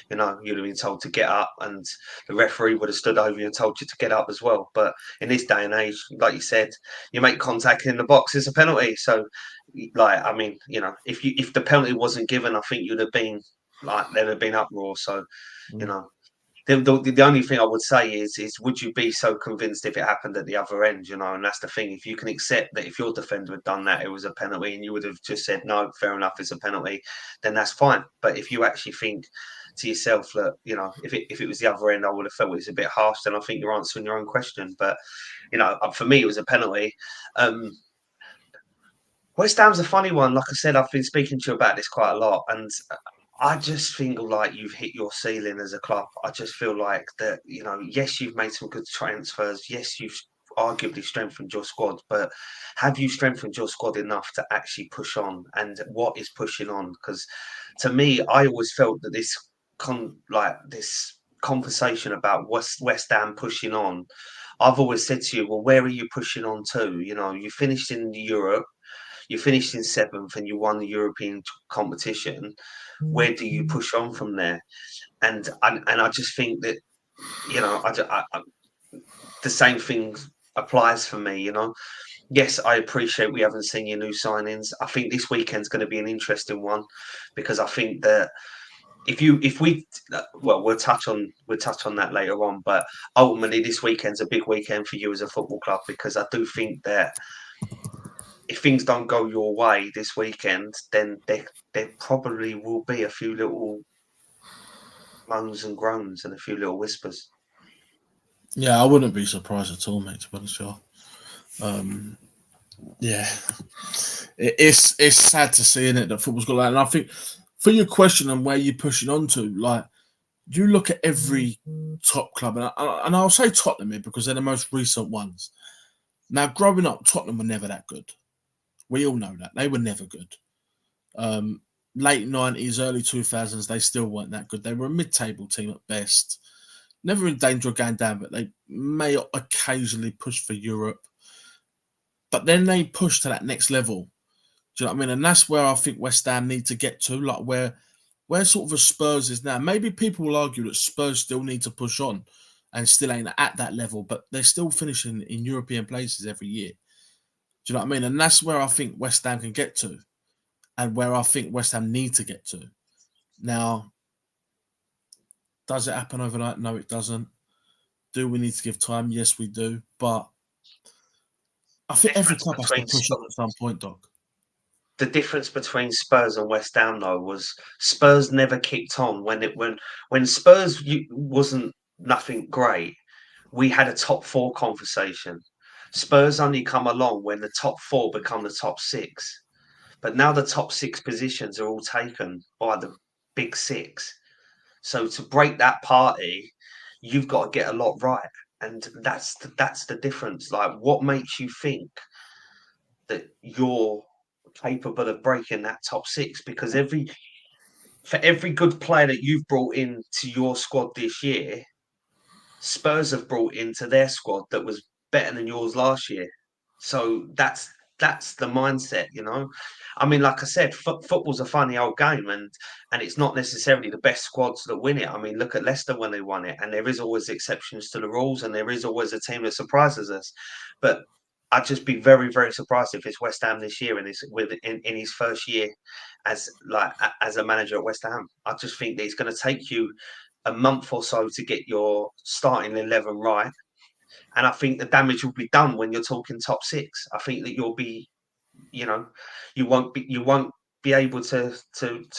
You'd have been told to get up, and the referee would have stood over you and told you to get up as well. But in this day and age, like you said, you make contact in the box, it's a penalty. So if the penalty wasn't given, I think you'd have been there'd have been uproar. So, the only thing I would say is would you be so convinced if it happened at the other end? And that's the thing. If you can accept that if your defender had done that, it was a penalty, and you would have just said no, fair enough, it's a penalty, then that's fine. But if you actually think to yourself that if it was the other end, I would have felt it was a bit harsh, then I think you're answering your own question. But for me, it was a penalty. West Ham's a funny one. Like I said, I've been speaking to you about this quite a lot, and I just feel like you've hit your ceiling as a club. I just feel like that, yes, you've made some good transfers. Yes, you've arguably strengthened your squad, but have you strengthened your squad enough to actually push on? And what is pushing on? Because to me, I always felt that this conversation about West Ham pushing on, I've always said to you, well, where are you pushing on to? You finished in Europe. You finished in 7th and you won the European competition. Where do you push on from there? And I just think that the same thing applies for me. Yes, I appreciate we haven't seen your new signings. I think this weekend's going to be an interesting one because I think that we'll touch on that later on. But ultimately, this weekend's a big weekend for you as a football club because I do think that if things don't go your way this weekend, then there probably will be a few little moans and groans and a few little whispers. Yeah, I wouldn't be surprised at all, mate, to be honest with you. Yeah. It's sad to see, isn't it, that football's got that. And I think for your question and where you're pushing on to, like, you look at every top club, and I'll say Tottenham here because they're the most recent ones. Now, growing up, Tottenham were never that good. We all know that they were never good. Um, Late 90s, early 2000s, they still weren't that good. They were a mid-table team at best. Never in danger of going down, but they may occasionally push for Europe. But then they push to that next level. Do you know what I mean? And that's where I think West Ham need to get to, like where sort of a Spurs is now. Maybe people will argue that Spurs still need to push on and still ain't at that level, but they're still finishing in European places every year. Do you know what I mean? And that's where I think West Ham can get to, and where I think West Ham need to get to. Now, does it happen overnight? No, it doesn't. Do we need to give time? Yes, we do. But I think every Difference club has to between push on at some point, Doc. the difference between Spurs and West Ham though was Spurs never kicked on when Spurs wasn't nothing great. We had a top four conversation. Spurs only come along when the top four become the top six. But now the top six positions are all taken by the big six. So to break that party, you've got to get a lot right. And that's the difference. Like what makes you think that you're capable of breaking that top six? Because for every good player that you've brought into your squad this year, Spurs have brought into their squad that was better than yours last year. So that's the mindset, you know. I mean, like I said, football's a funny old game, and it's not necessarily the best squads that win it. I mean, look at Leicester when they won it, and there is always exceptions to the rules, and there is always a team that surprises us. But I'd just be very, very surprised if it's West Ham this year and in his first year as a manager at West Ham. I just think that it's going to take you a month or so to get your starting 11 right. And I think the damage will be done when you're talking top six. I think that you'll be, you know, you won't be able to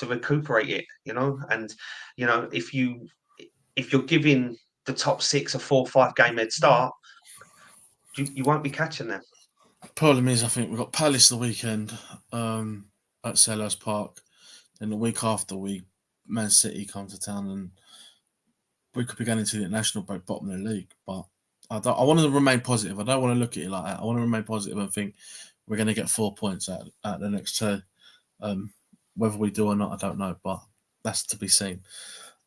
recuperate it, you know. And if you're giving the top six a 4 or 5 game head start, you won't be catching them. Problem is, I think we've got Palace the weekend at Selhurst Park. Then the week after, Man City come to town, and we could be going into the national break bottom of the league. But I want to remain positive. I don't want to look at it like that. I want to remain positive and think we're going to get 4 points at the next two. Whether we do or not, I don't know, but that's to be seen.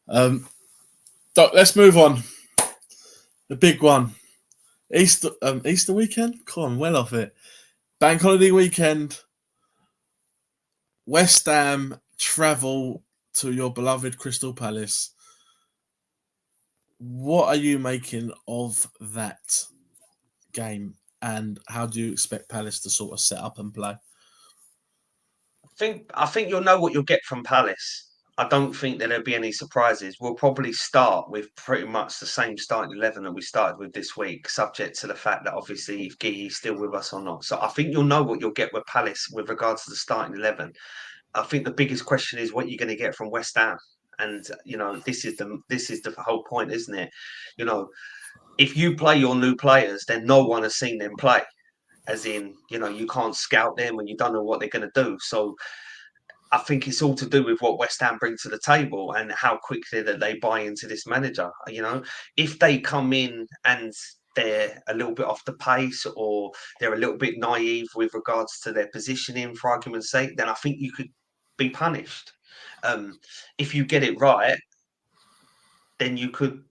Doc, let's move on. The big one, Easter weekend. Come on, well off it. Bank holiday weekend. West Ham travel to your beloved Crystal Palace. What are you making of that game, and how do you expect Palace to sort of set up and play? I think you'll know what you'll get from Palace. I don't think that there'll be any surprises. We'll probably start with pretty much the same starting 11 that we started with this week, subject to the fact that obviously if Guihi's still with us or not. So I think you'll know what you'll get with Palace with regards to the starting 11. I think the biggest question is what you're going to get from West Ham. And this is the whole point, isn't it? You know, if you play your new players, then no one has seen them play. As in, you can't scout them and you don't know what they're going to do. So I think it's all to do with what West Ham bring to the table and how quickly that they buy into this manager. If they come in and they're a little bit off the pace or they're a little bit naive with regards to their positioning, for argument's sake, then I think you could be punished. If you get it right, then you could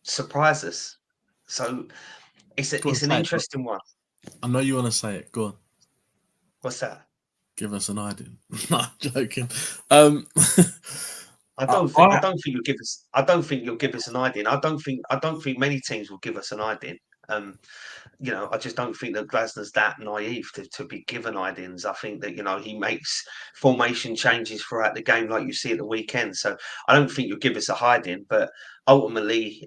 surprise us. So it's a, Go on, it's an say it, but interesting one. I know you want to say it. Go on, What's that? give us an idea. No, I'm joking. Um, I I, don't think I I don't think you'll give us I don't think you'll give us an idea. I don't think many teams will give us an idea. Um, I just don't think that Glasner's that naive to be given ideas. I think that he makes formation changes throughout the game, like you see at the weekend. So I don't think you'll give us a hiding. But ultimately,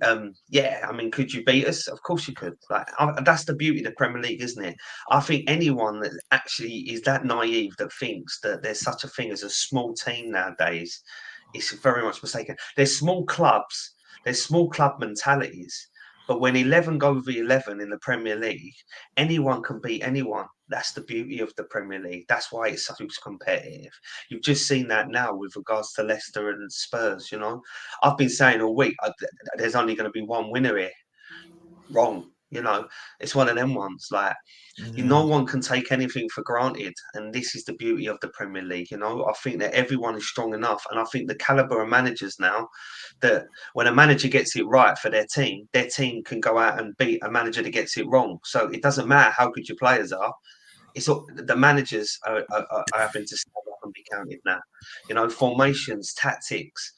yeah, I mean, could you beat us? Of course you could. That's the beauty of the Premier League, isn't it? I think anyone that actually is that naive that thinks that there's such a thing as a small team nowadays is very much mistaken. There's small club mentalities. But when 11 go with 11 in the Premier League, anyone can beat anyone. That's the beauty of the Premier League. That's why it's so competitive. You've just seen that now with regards to Leicester and Spurs. I've been saying all week there's only going to be one winner here. Wrong. It's one of them ones. Like, Yeah, no one can take anything for granted, and this is the beauty of the Premier League. I think that everyone is strong enough, and I think the caliber of managers now, that when a manager gets it right for their team can go out and beat a manager that gets it wrong. So it doesn't matter how good your players are. It's all, the managers are having to stand up and be counted now. Formations, tactics,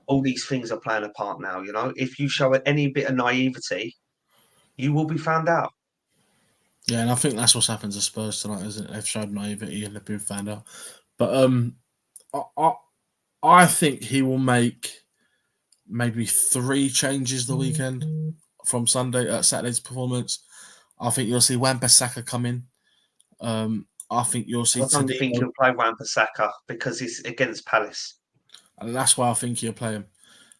all these things are playing a part now. If you show any bit of naivety, you will be found out. yeah, and I think that's what's happened to Spurs tonight, isn't it? They've showed naivety and they've been found out. But I, I, I think he will make maybe 3 changes the weekend from Saturday's performance. I think you'll see Wan-Bissaka come in. I think you'll see I don't think Tadibo, he'll play Wan-Bissaka because it's against Palace. and that's why I think he'll play him.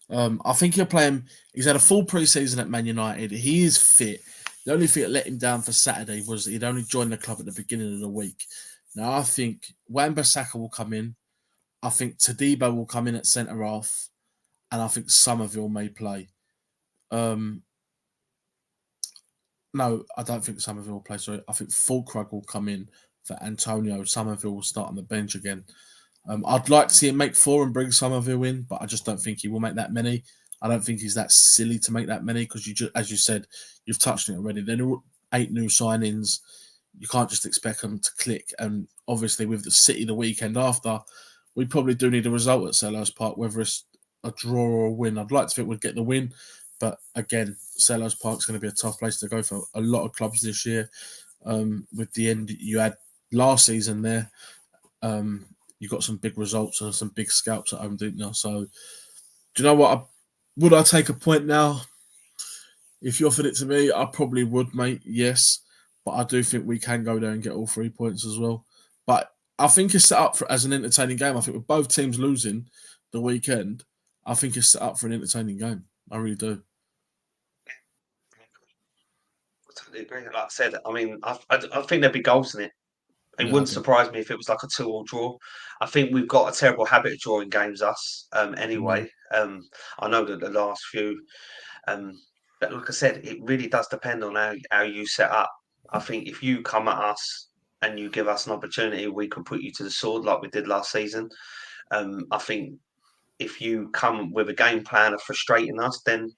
I think he'll play him. He's had a full pre-season at Man United. He is fit. The only thing that let him down for Saturday was he'd only joined the club at the beginning of the week. Now I think Wan-Bissaka will come in. I think Tadibo will come in at centre half, and I think Somerville may play. Um, no, I don't think Somerville will play. Sorry, I think Fulkrug will come in for Antonio. Somerville will start on the bench again. I'd like to see him make 4 and bring Somerville in, but I just don't think he will make that many. I don't think he's that silly to make that many because as you said, you've touched on it already. There are 8 new signings. You can't just expect them to click. And obviously, with the City the weekend after, we probably do need a result at Selhurst Park, whether it's a draw or a win. I'd like to think we'd get the win, but again, Selhurst Park's going to be a tough place to go for a lot of clubs this year. With the end you had last season there, you got some big results and some big scalps at home, didn't you? So, do you know what? Would I take a point now? If you offered it to me, I probably would, mate. Yes, but I do think we can go there and get all 3 points as well. But I think it's set up as an entertaining game. I think with both teams losing the weekend, I think it's set up for an entertaining game. I really do. I totally agree. Like I said, I mean, I think there'd be goals in it. It Yeah, I wouldn't do. surprise me if it was like a 2-all draw. I think we've got a terrible habit of drawing games, us, Yeah. anyway. I know that the last few, um, but like I said, it really does depend on how you set up. I think if you come at us and you give us an opportunity, we can put you to the sword like we did last season. I think if you come with a game plan of frustrating us, then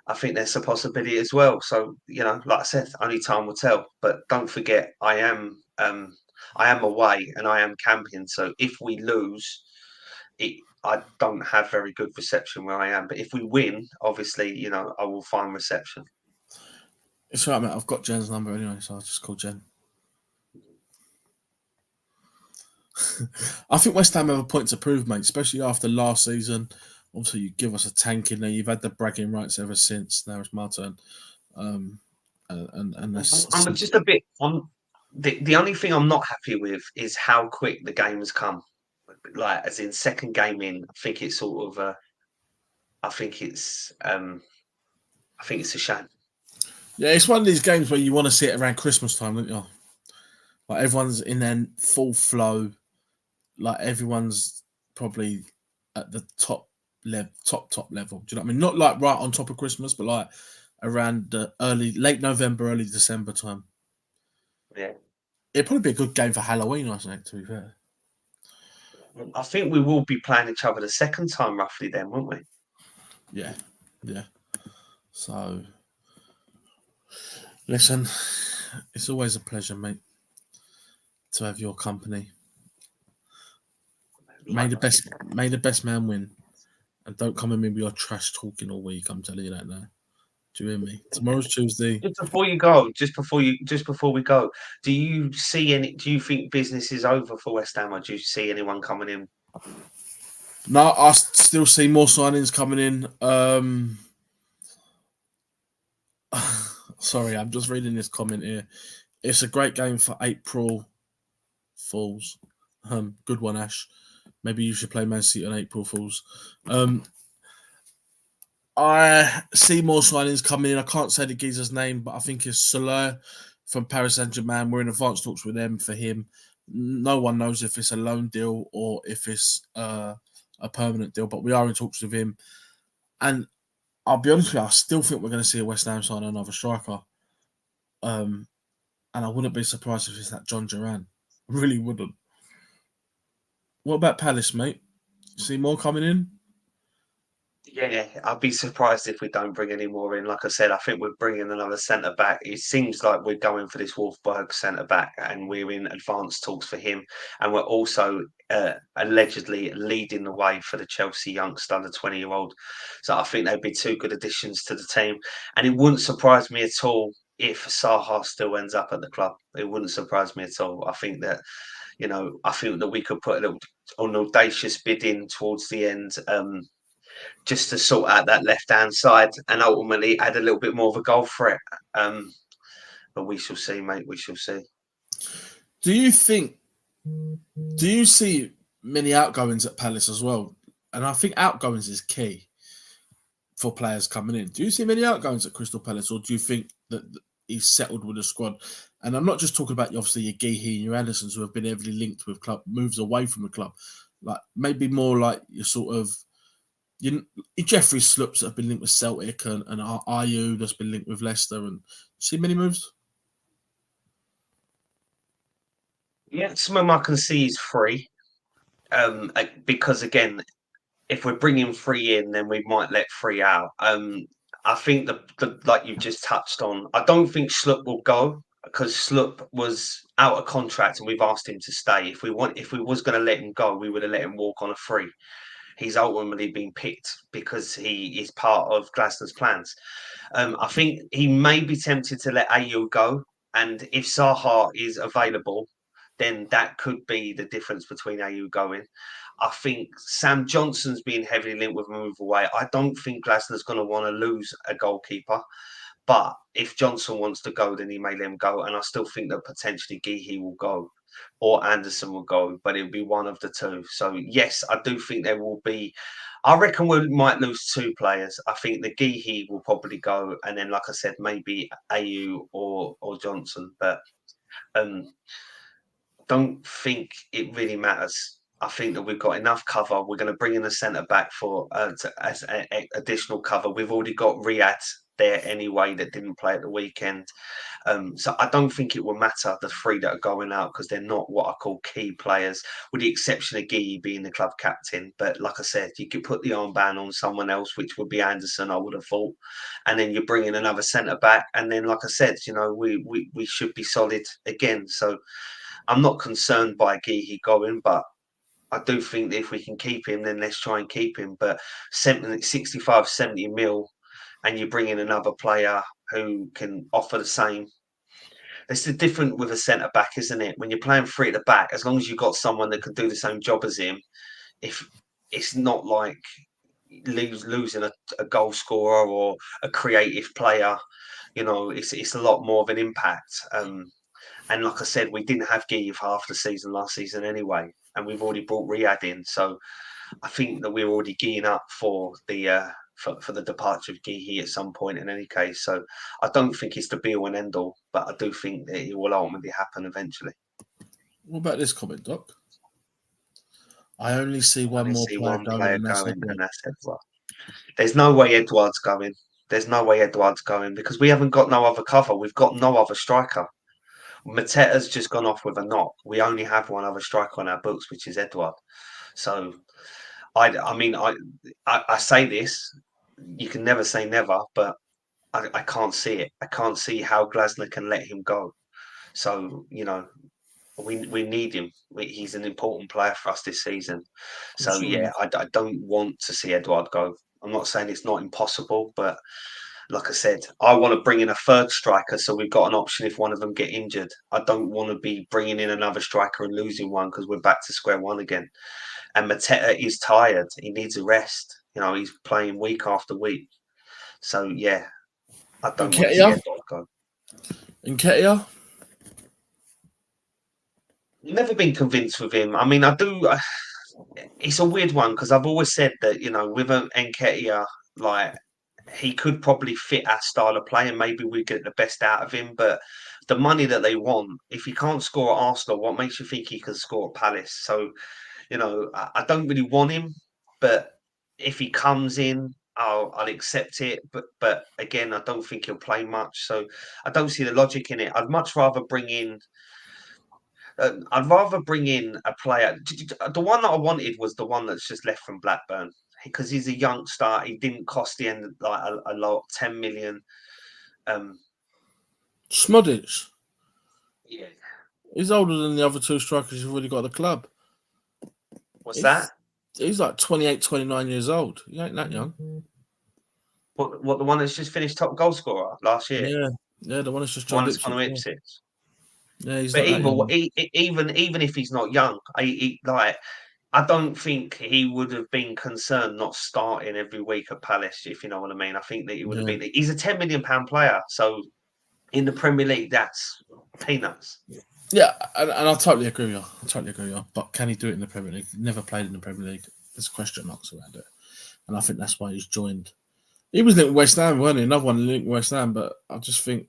I think there's a possibility as well. So, like I said, only time will tell. But don't forget, I am away and I am camping. So if we lose, I don't have very good reception where I am. But if we win, obviously, I will find reception. It's all right, mate. I've got Jen's number anyway, so I'll just call Jen. I think West Ham have a point to prove, mate, especially after last season. Obviously, you give us a tank in there. You've had the bragging rights ever since. Now it's my turn. And that's I'm just a bit on. The only thing I'm not happy with is how quick the game has come. Like, as in second game in, I think it's sort of. I think it's. I think it's a shame. yeah, it's one of these games where you want to see it around Christmas time, don't you? Like everyone's in their full flow. Like everyone's probably at the top level. Do you know what I mean? Not like right on top of Christmas, but like around the late November, early December time. Yeah. It'd probably be a good game for Halloween, I think. To be fair. I think we will be playing each other the second time roughly then, won't we? Yeah, yeah. So, listen, it's always a pleasure, mate, to have your company. Likewise. May the best man win, and don't come at me with your trash talking all week. I'm telling you that now. Do you hear me? Tomorrow's Tuesday. Just before we go, do you think business is over for West Ham, or do you see anyone coming in? No, I still see more signings coming in. Sorry, I'm just reading this comment here. It's a great game for April Fools. Good one, Ash. Maybe you should play Man City on April Fools. I see more signings coming in. I can't say the geezer's name, but I think it's Soler from Paris Saint-Germain. We're in advanced talks with them for him. No one knows if it's a loan deal or if it's a permanent deal, but we are in talks with him. And I'll be honest with you, I still think we're going to see a West Ham sign another striker. Um, and I wouldn't be surprised if it's that John Duran. I really wouldn't. What about Palace, mate? See more coming in? Yeah, I'd be surprised if we don't bring any more in. Like I said, I think we're bringing another centre back. It seems like we're going for this Wolfsburg centre back, and we're in advanced talks for him. And we're also allegedly leading the way for the Chelsea youngster, the 20-year-old. So I think they'd be two good additions to the team. And it wouldn't surprise me at all if Saha still ends up at the club. It wouldn't surprise me at all. I think that, I think that we could put a little an audacious bid in towards the end. Just to sort out that left hand side and ultimately add a little bit more of a goal threat. But we shall see, mate. We shall see. Do you think? Do you see many outgoings at Palace as well? And I think outgoings is key for players coming in. Do you see many outgoings at Crystal Palace, or do you think that he's settled with the squad? And I'm not just talking about obviously your Geehy and your Andersons who have been heavily linked with club moves away from the club, like maybe more like your sort of Jeffrey Sloops that have been linked with Celtic and Ayew that's been linked with Leicester. And see many moves. Yeah, some of them I can see is free. Because again, if we're bringing free in, then we might let free out. I think the like you just touched on, I don't think Sloop will go because Sloop was out of contract and we've asked him to stay. If we was going to let him go, we would have let him walk on a free. He's ultimately been picked because he is part of Glasner's plans. I think he may be tempted to let Ayew go, and if Saha is available, then that could be the difference between Ayew going. I think Sam Johnson's been heavily linked with a move away. I don't think Glasner's going to want to lose a goalkeeper. But if Johnson wants to go, then he may let him go. And I still think that potentially Geehy will go or Anderson will go, but it'll be one of the two. So, yes, I do think there will be. I reckon we might lose two players. I think the Geehy will probably go. And then, like I said, maybe Ayew or Johnson. But um, don't think it really matters. I think that we've got enough cover. We're going to bring in a centre back for as additional cover. We've already got Riyadh there anyway that didn't play at the weekend. So I don't think it will matter the three that are going out because they're not what I call key players, with the exception of Guy being the club captain. But like I said, you could put the armband on someone else, which would be Anderson, I would have thought, and then you bring in another centre back, and then like I said, we should be solid again. So I'm not concerned by Guy going, but I do think that if we can keep him, then let's try and keep him. But 65, 70 mil, and you bring in another player who can offer the same. It's the different with a centre back, isn't it? When you're playing three at the back, as long as you've got someone that can do the same job as him, if it's not like losing a goal scorer or a creative player, it's a lot more of an impact. And like I said, we didn't have Guy for half the season last season anyway, and we've already brought Riyadh in. So I think that we're already gearing up for the for the departure of Guy at some point in any case. So I don't think it's the be all and end all, but I do think that it will ultimately happen eventually. What about this comment, Doc? I only see I one only more see player one going, player and that's going, Edward. and that's Edward. There's no way Edward's going. There's no way Edward's going because we haven't got no other cover. We've got no other striker. Mateta's just gone off with a knock. We only have one other striker on our books, which is Edward. So I mean, I say this. You can never say never, but I can't see it. I can't see how Glasner can let him go. So we need him. He's an important player for us this season. So Sure. yeah, I don't want to see Edward go. I'm not saying it's not impossible, but like I said, I want to bring in a third striker so we've got an option if one of them get injured. I don't want to be bringing in another striker and losing one because we're back to square one again. And Mateta is tired. He needs a rest. He's playing week after week. So yeah, I don't want to see Nketiah? Edward go. Nketiah? Never been convinced with him. I mean, I do. It's a weird one because I've always said that with an Nketiah, like he could probably fit our style of play and maybe we get the best out of him. But the money that they want, if he can't score at Arsenal, what makes you think he can score at Palace? So I don't really want him, but if he comes in. I'll accept it. But again, I don't think he'll play much, so I don't see the logic in it. I'd much rather bring in. I'd rather bring in a player. The one that I wanted was the one that's just left from Blackburn because he's a youngster. He didn't cost the end like a lot, 10 million. Um, Smodic. yeah. He's older than the other two strikers you've already got at the club. What's that? He's he's like 28, 29 years old. He ain't that young. What the one that's just finished top goal scorer last year? Yeah, yeah, the one that's just The one joined that's gone Ipswich. to Yeah, Ipswich. yeah, he's But not that young. even if he's not young, like I don't think he would have been concerned not starting every week at Palace, if you know what I mean. I think that he would have Yeah, been. He's a £10 million player, so in the Premier League, that's peanuts. yeah, and I totally agree with you. I totally agree with you. But can he do it in the Premier League? Never played in the Premier League. There's question marks around it, and I think that's why he's joined. He was linked with West Ham, weren't he? Another one linked with West Ham, but I just think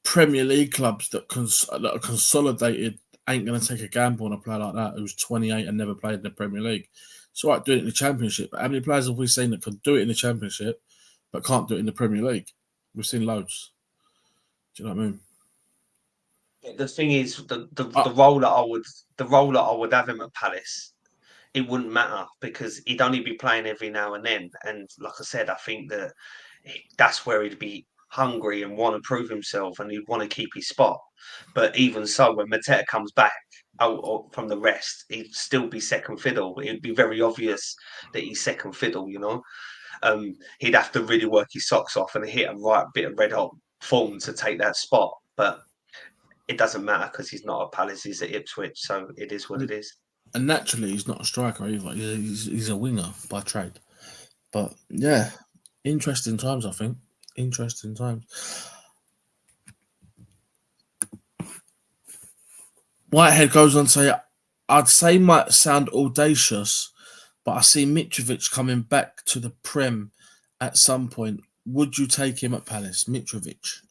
Premier League clubs that are consolidated ain't going to take a gamble on a player like that who's 28 and never played in the Premier League. It's all right doing it in the Championship, but how many players have we seen that can do it in the Championship but can't do it in the Premier League? We've seen loads. Do you know what I mean? The thing is, Uh, the role that I would have him at Palace, it wouldn't matter because he'd only be playing every now and then. And like I said, I think that that's where he'd be hungry and want to prove himself, and he'd want to keep his spot. But even so, when Mateta comes back out from the rest, he'd still be second fiddle. It'd be very obvious that he's second fiddle. He'd have to really work his socks off and hit a right bit of red hot form to take that spot. But it doesn't matter because he's not at Palace, he's at Ipswich, so it is what it is. and naturally, he's not a striker either. He's a winger by trade. But yeah, interesting times, I think. Interesting times. Whitehead goes on to say, I'd say might sound audacious, but I see Mitrovic coming back to the Prem at some point. Would you take him at Palace, Mitrovic?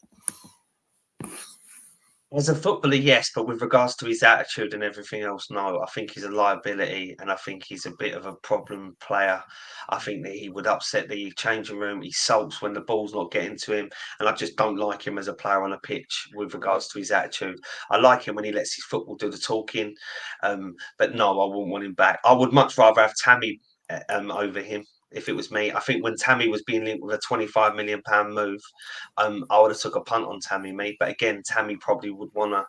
As a footballer, yes, but with regards to his attitude and everything else, no. I think he's a liability, and I think he's a bit of a problem player. I think that he would upset the changing room. He sulks when the ball's not getting to him, and I just don't like him as a player on a pitch with regards to his attitude. I like him when he lets his football do the talking, but no, I wouldn't want him back. I would much rather have Tammy over him. If it was me, I think when Tammy was being linked with a £25 million move, I would have took a punt on Tammy, mate. But again, Tammy probably would want to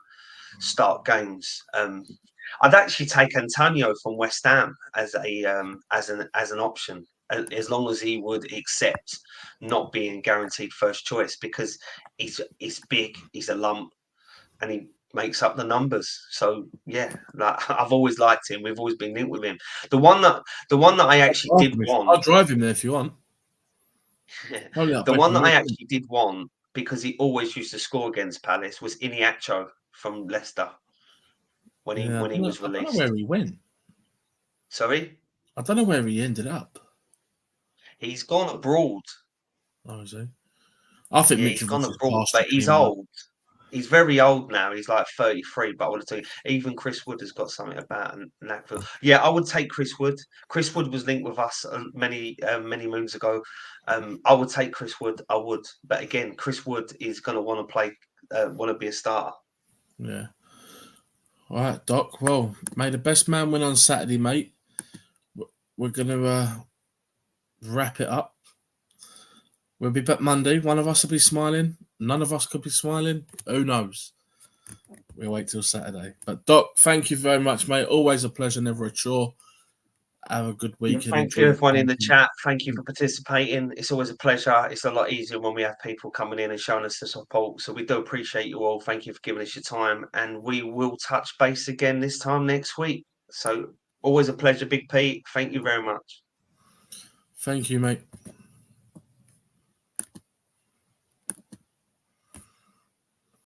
start games. I'd actually take Antonio from West Ham as an option, as long as he would accept not being guaranteed first choice because he's big, he's a lump, and he makes up the numbers. So yeah, like, I've always liked him. We've always been linked with him. The one that I actually did I'll want, drive him there if you want. Only the upgrade one from that I your actually did want because he always used to score against Palace was Iniacho from Leicester when he Yeah, when he was I don't know where released. he went. Sorry, I don't know where he ended up. he's gone abroad. Oh, is he? I think Yeah, he's Mitrovic gone is abroad, past but it he's anyway. old. He's very old now. He's like 33, but I would have taken even Chris Wood has got something about Knackville. Yeah, I would take Chris Wood. Chris Wood was linked with us many moons ago. I would take Chris Wood. I would, but again, Chris Wood is going to want to play, want to be a starter. Yeah. All right, Doc. Well, may the best man win on Saturday, mate. We're going to wrap it up. We'll be back Monday. One of us will be smiling. None of us could be smiling. Who knows? We'll wait till Saturday. But Doc, thank you very much, mate. Always a pleasure, never a chore. Have a good Yeah, week and thanks enjoy to your everyone in time. the chat. Thank you for participating. It's always a pleasure. It's a lot easier when we have people coming in and showing us the support. So we do appreciate you all. Thank you for giving us your time. And we will touch base again this time next week. So always a pleasure, Big Pete. Thank you very much. Thank you, mate.